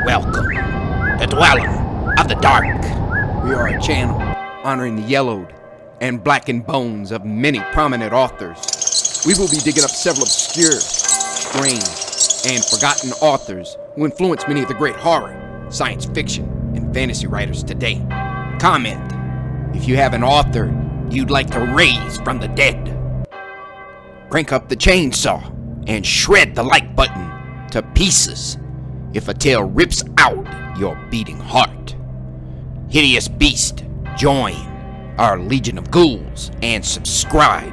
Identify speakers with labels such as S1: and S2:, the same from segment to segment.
S1: Welcome, the Dweller of the Dark.
S2: We are a channel honoring the yellowed and blackened bones of many prominent authors. We will be digging up several obscure, strange, and forgotten authors who influenced many of the great horror, science fiction, and fantasy writers today. Comment if you have an author you'd like to raise from the dead. Crank up the chainsaw and shred the like button to pieces if a tale rips out your beating heart. Hideous beast, join our legion of ghouls and subscribe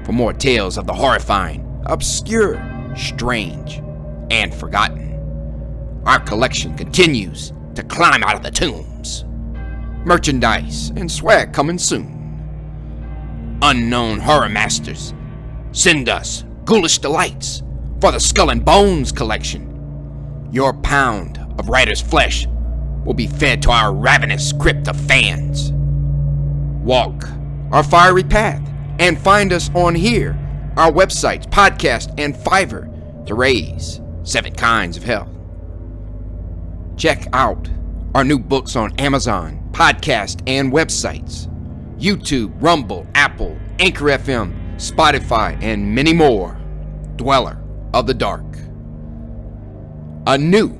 S2: for more tales of the horrifying, obscure, strange, and forgotten. Our collection continues to climb out of the tombs. Merchandise and swag coming soon. Unknown horror masters, send us ghoulish delights for the Skull and Bones collection. Your pound of writer's flesh will be fed to our ravenous crypt of fans. Walk our fiery path and find us on here, our websites, podcast, and Fiverr to raise 7 kinds of hell. Check out our new books on Amazon, podcast, and websites, YouTube, Rumble, Apple, Anchor FM, Spotify, and many more. Dweller of the Dark. A new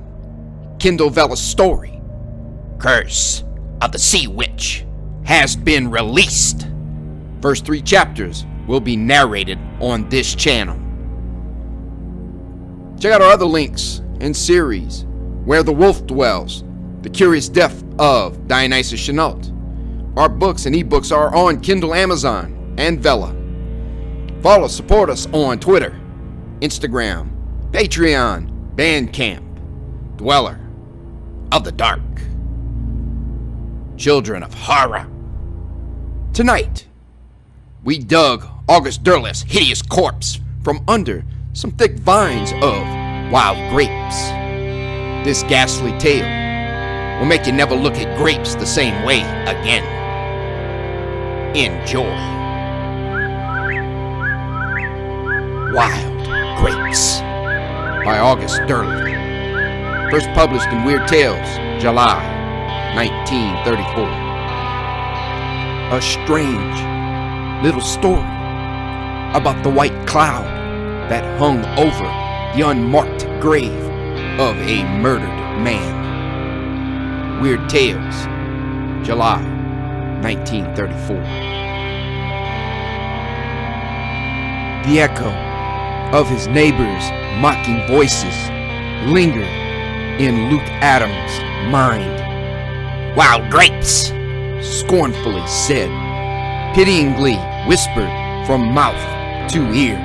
S2: Kindle Vella story, Curse of the Sea Witch, has been released. First 3 chapters will be narrated on this channel. Check out our other links and series, Where the Wolf Dwells, The Curious Death of Dionysus Chenault. Our books and ebooks are on Kindle, Amazon, and Vella. Follow, support us on Twitter, Instagram, Patreon, Bandcamp, Dweller of the Dark. Children of Horror. Tonight, we dug Augustderleth's hideous corpse from under some thick vines of wild grapes. This ghastly tale will make you never look at grapes the same way again. Enjoy. Wild Grapes by Augustderleth. First published in Weird Tales, July 1934. A strange little story about the white cloud that hung over the unmarked grave of a murdered man. Weird Tales, July 1934. The echo of his neighbors' mocking voices lingered in Luke Adams' mind.
S1: Wild grapes,
S2: Scornfully said, pityingly whispered from mouth to ear,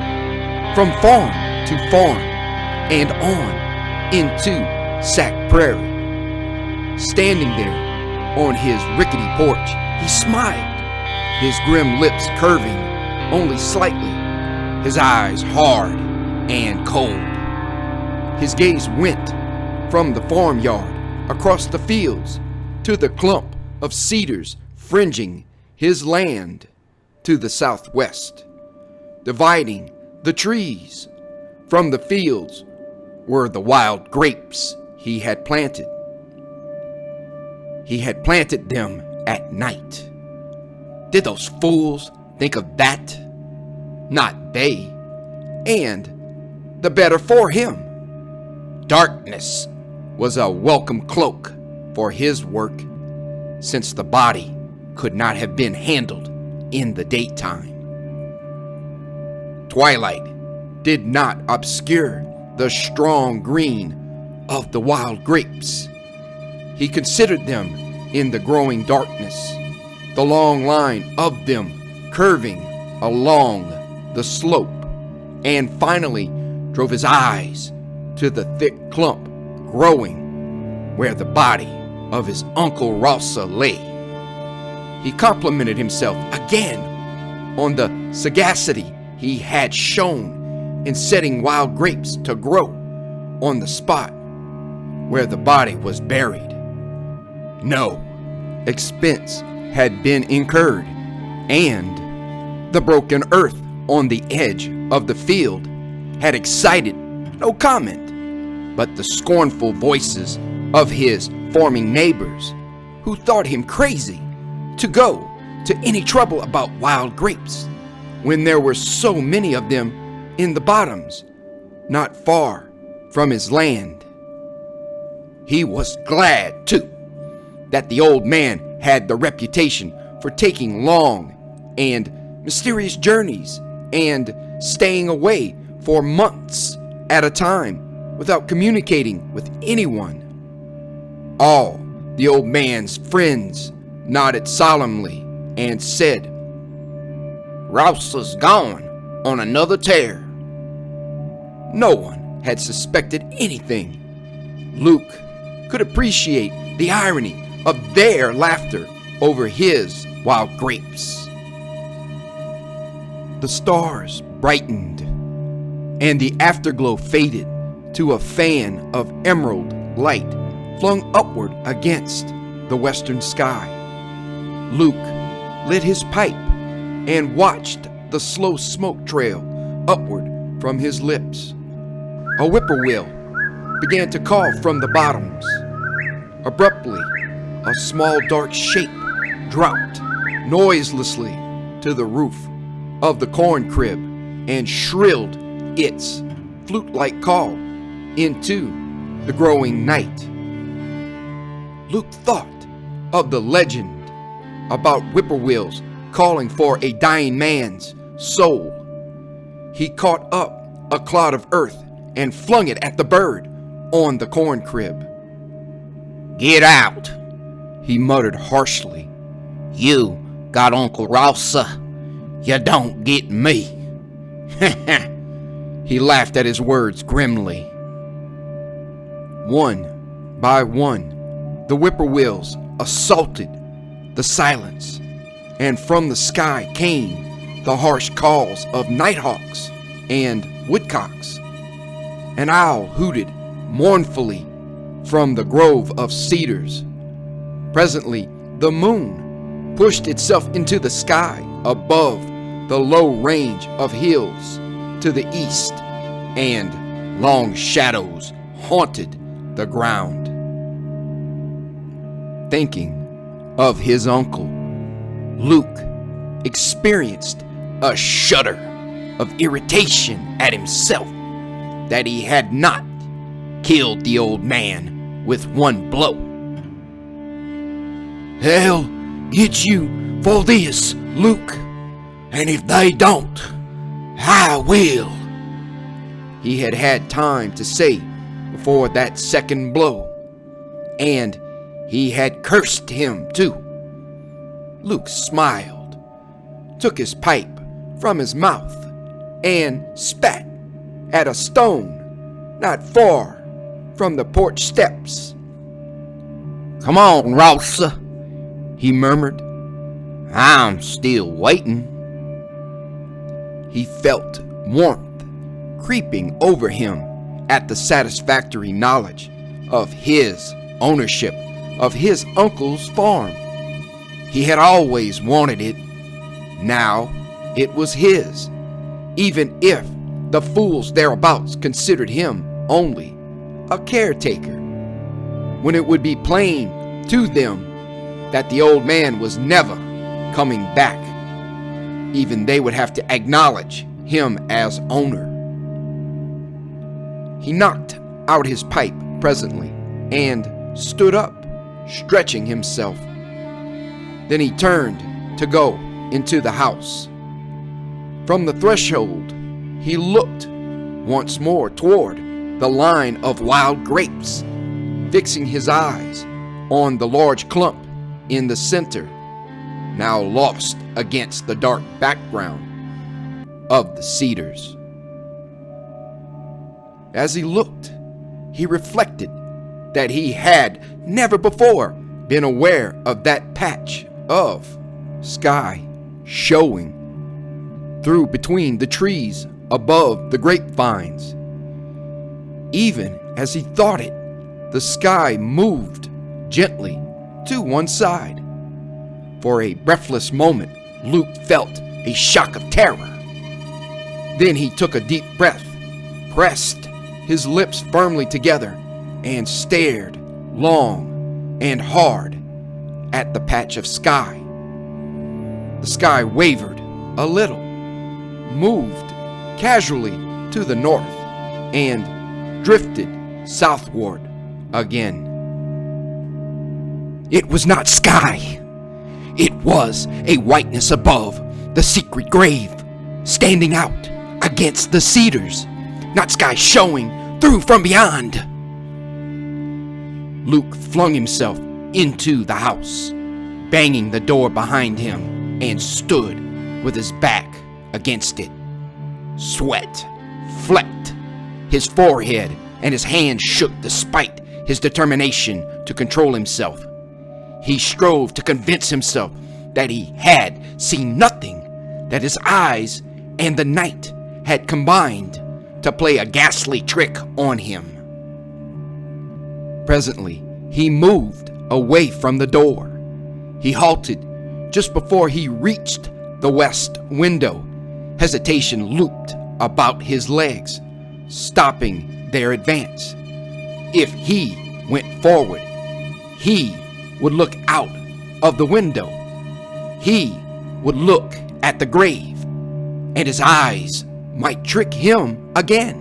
S2: from farm to farm, and on into Sac Prairie. Standing there on his rickety porch, he smiled, his grim lips curving only slightly, his eyes hard and cold. His gaze went from the farmyard across the fields to the clump of cedars fringing his land to the southwest. Dividing the trees from the fields were the wild grapes he had planted. He had planted them at night. Did those fools think of that? Not they, and the better for him. Darkness was a welcome cloak for his work, since the body could not have been handled in the daytime. Twilight did not obscure the strong green of the wild grapes. He considered them in the growing darkness, the long line of them curving along the slope, and finally drove his eyes to the thick clump growing where the body of his Uncle Rossa lay. He complimented himself again on the sagacity he had shown in setting wild grapes to grow on the spot where the body was buried. No expense had been incurred, and the broken earth on the edge of the field had excited no comment, but the scornful voices of his forming neighbors, who thought him crazy to go to any trouble about wild grapes when there were so many of them in the bottoms not far from his land. He was glad, too, that the old man had the reputation for taking long and mysterious journeys and staying away for months at a time without communicating with anyone. All the old man's friends nodded solemnly and said,
S1: Roussa's gone on another tear.
S2: No one had suspected anything. Luke could appreciate the irony of their laughter over his wild grapes. The stars brightened, and the afterglow faded to a fan of emerald light flung upward against the western sky. Luke lit his pipe and watched the slow smoke trail upward from his lips. A whippoorwill began to call from the bottoms. Abruptly, a small dark shape dropped noiselessly to the roof of the corn crib and shrilled its flute-like call into the growing night. Luke thought of the legend about whippoorwills calling for a dying man's soul. He caught up a clod of earth and flung it at the bird on the corn crib.
S1: Get out,
S2: he muttered harshly.
S1: You got Uncle Roussa. You don't get me.
S2: He laughed at his words grimly. One by one, the whippoorwills assaulted the silence, and from the sky came the harsh calls of nighthawks and woodcocks. An owl hooted mournfully from the grove of cedars. Presently, the moon pushed itself into the sky above the low range of hills to the east, and long shadows haunted the ground. Thinking of his uncle, Luke experienced a shudder of irritation at himself that he had not killed the old man with one blow. They'll get you for this, Luke, and if they don't, I will, he had had time to say before that second blow, and he had cursed him too. Luke smiled, took his pipe from his mouth, and spat at a stone not far from the porch steps.
S1: Come on, Roussa,
S2: he murmured.
S1: I'm still waiting.
S2: He felt warmth creeping over him at the satisfactory knowledge of his ownership of his uncle's farm. He had always wanted it. Now it was his, even if the fools thereabouts considered him only a caretaker, when it would be plain to them that the old man was never coming back. Even they would have to acknowledge him as owner. He knocked out his pipe presently and stood up, stretching himself. Then he turned to go into the house. From the threshold, he looked once more toward the line of wild grapes, fixing his eyes on the large clump in the center, now lost against the dark background of the cedars. As he looked, he reflected that he had never before been aware of that patch of sky showing through between the trees above the grapevines. Even as he thought it, the sky moved gently to one side. For a breathless moment, Luke felt a shock of terror. Then he took a deep breath, pressed his lips firmly together, and stared long and hard at the patch of sky. The sky wavered a little, moved casually to the north, and drifted southward again. It was not sky. It was a whiteness above the secret grave, standing out against the cedars, not sky showing through from beyond. Luke flung himself into the house, banging the door behind him, and stood with his back against it. Sweat flecked his forehead, and his hands shook despite his determination to control himself. He strove to convince himself that he had seen nothing, that his eyes and the night had combined to play a ghastly trick on him. Presently, he moved away from the door. He halted just before he reached the west window. Hesitation looped about his legs, stopping their advance. If he went forward, he would look out of the window. He would look at the grave, and his eyes might trick him again.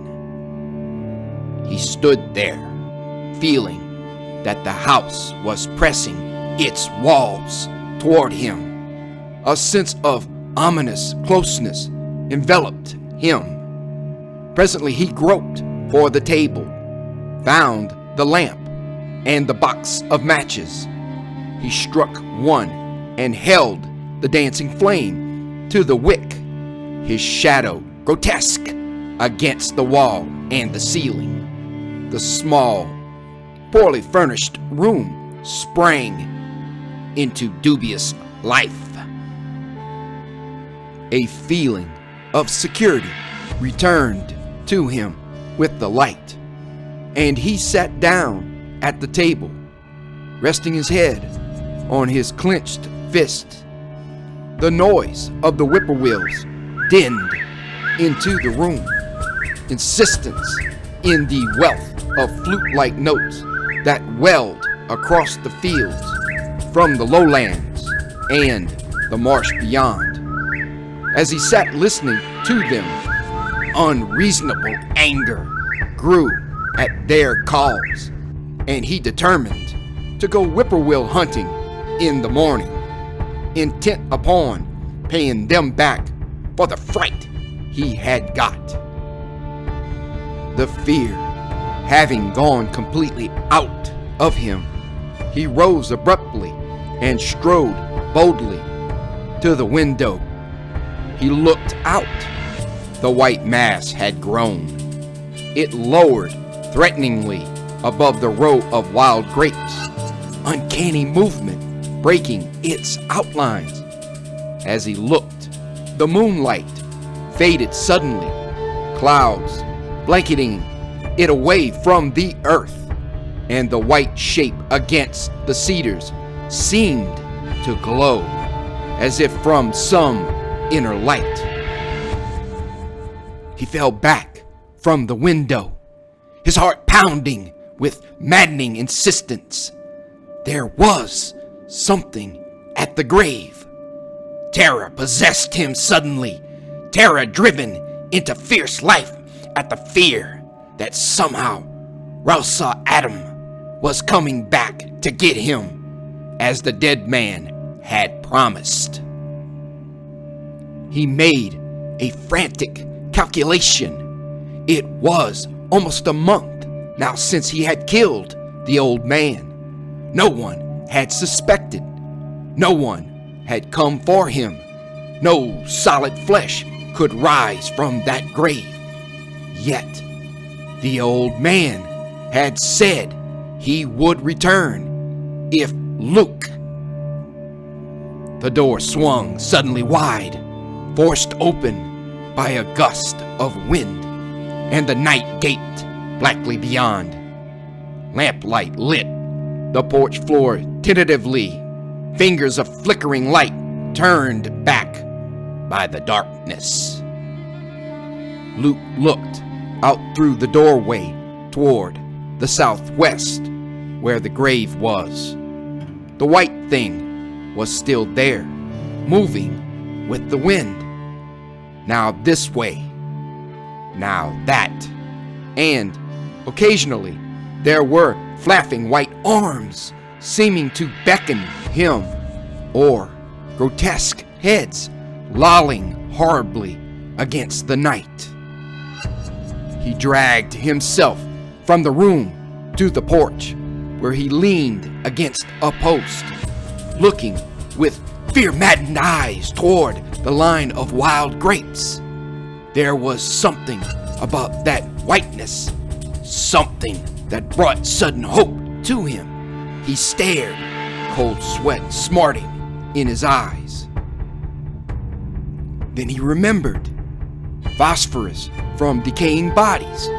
S2: He stood there, feeling that the house was pressing its walls toward him. A sense of ominous closeness enveloped him. Presently he groped for the table, found the lamp and the box of matches. He struck one and held the dancing flame to the wick, his shadow grotesque against the wall and the ceiling. The small, poorly furnished room sprang into dubious life. A feeling of security returned to him with the light, and he sat down at the table, resting his head on his clenched fist. The noise of the whippoorwills dinned into the room, insistence in the wealth of flute-like notes that welled across the fields from the lowlands and the marsh beyond. As he sat listening to them, unreasonable anger grew at their calls, and he determined to go whippoorwill hunting in the morning, intent upon paying them back for the fright he had got. The fear having gone completely out of him, he rose abruptly and strode boldly to the window. He looked out. The white mass had grown. It lowered threateningly above the row of wild grapes, uncanny movement breaking its outlines. As he looked, the moonlight faded suddenly, clouds blanketing it away from the earth, and the white shape against the cedars seemed to glow as if from some inner light. He fell back from the window, his heart pounding with maddening insistence. There was something at the grave. Terror possessed him suddenly, terror driven into fierce life at the fear that somehow Rausa Adam was coming back to get him, as the dead man had promised. He made a frantic calculation. It was almost a month now since he had killed the old man. No one had suspected. No one had come for him. No solid flesh could rise from that grave. Yet, the old man had said he would return if Luke. The door swung suddenly wide, forced open by a gust of wind, and the night gaped blackly beyond. Lamplight lit the porch floor tentatively, fingers of flickering light turned back by the darkness. Luke looked out through the doorway toward the southwest, where the grave was. The white thing was still there, moving with the wind. Now this way, now that, and occasionally there were flapping white arms seeming to beckon him, or grotesque heads lolling horribly against the night. He dragged himself from the room to the porch, where he leaned against a post, looking with fear-maddened eyes toward the line of wild grapes. There was something about that whiteness, something that brought sudden hope to him. He stared, cold sweat smarting in his eyes. Then he remembered phosphorus from decaying bodies.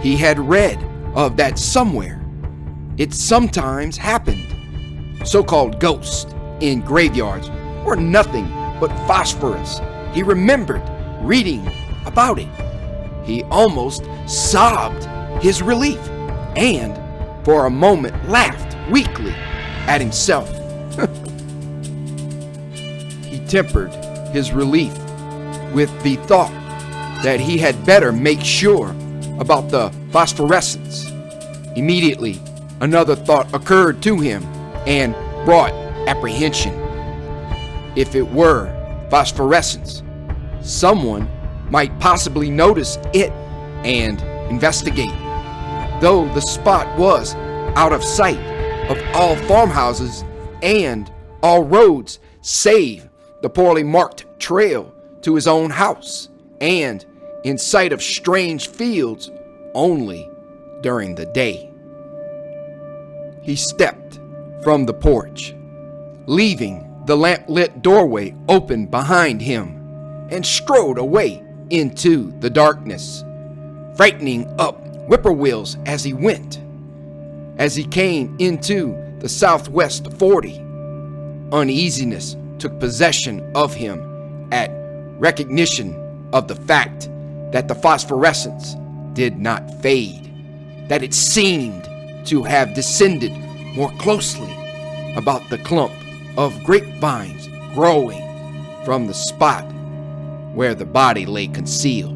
S2: He had read of that somewhere. It sometimes happened. So-called ghosts in graveyards were nothing but phosphorus. He remembered reading about it. He almost sobbed his relief, and for a moment laughed weakly at himself. He tempered his relief with the thought that he had better make sure about the phosphorescence. Immediately, another thought occurred to him and brought apprehension. If it were phosphorescence, someone might possibly notice it and investigate. Though the spot was out of sight of all farmhouses and all roads save the poorly marked trail to his own house, and in sight of strange fields only during the day. He stepped from the porch, leaving the lamp-lit doorway open behind him, and strode away into the darkness, frightening up whippoorwills as he went. As he came into the Southwest 40, uneasiness took possession of him at recognition of the fact that the phosphorescence did not fade, that it seemed to have descended more closely about the clump of grapevines growing from the spot where the body lay concealed.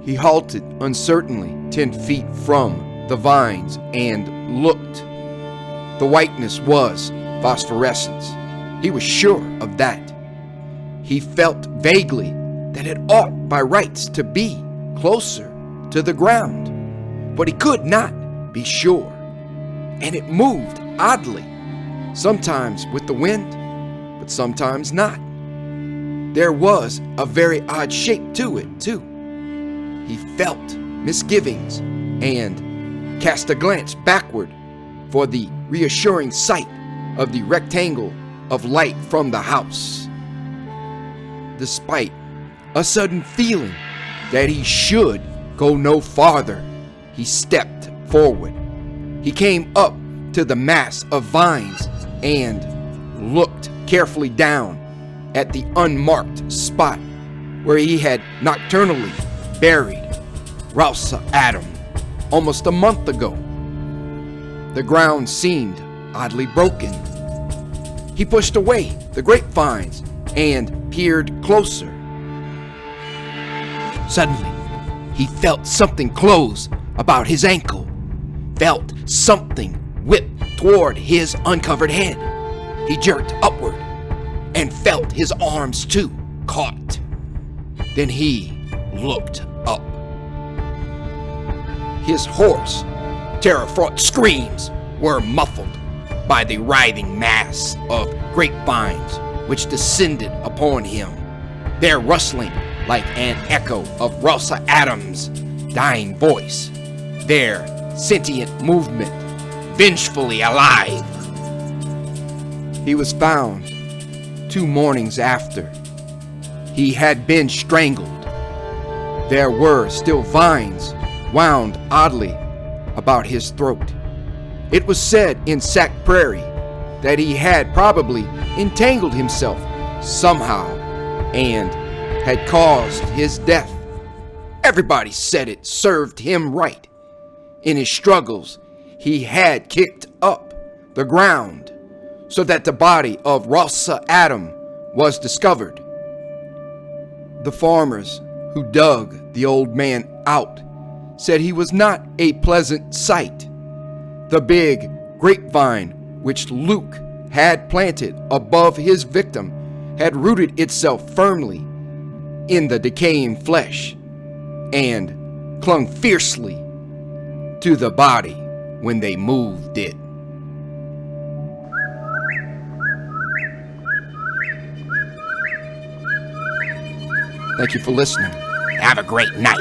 S2: He halted uncertainly 10 feet from the vines and looked. The whiteness was phosphorescence. He was sure of that. He felt vaguely that it ought by rights to be closer to the ground, but he could not be sure. And it moved oddly, sometimes with the wind, but sometimes not. There was a very odd shape to it, too. He felt misgivings and cast a glance backward for the reassuring sight of the rectangle of light from the house. Despite a sudden feeling that he should go no farther, he stepped forward. He came up to the mass of vines and looked carefully down at the unmarked spot where he had nocturnally buried Rosa Adam almost a month ago. The ground seemed oddly broken. He pushed away the grapevines and peered closer. Suddenly, he felt something close about his ankle, felt something whip toward his uncovered head. He jerked upward and felt his arms too caught. Then he looked up. His hoarse, terror-fraught screams were muffled by the writhing mass of grapevines which descended upon him, their rustling like an echo of Rosa Adams' dying voice, their sentient movement vengefully alive. He was found 2 mornings after. He had been strangled. There were still vines wound oddly about his throat. It was said in Sac Prairie that he had probably entangled himself somehow and had caused his death. Everybody said it served him right. In his struggles, he had kicked up the ground so that the body of Rossa Adam was discovered. The farmers who dug the old man out said he was not a pleasant sight. The big grapevine which Luke had planted above his victim had rooted itself firmly in the decaying flesh and clung fiercely to the body when they moved it. Thank you for listening.
S1: Have a great night.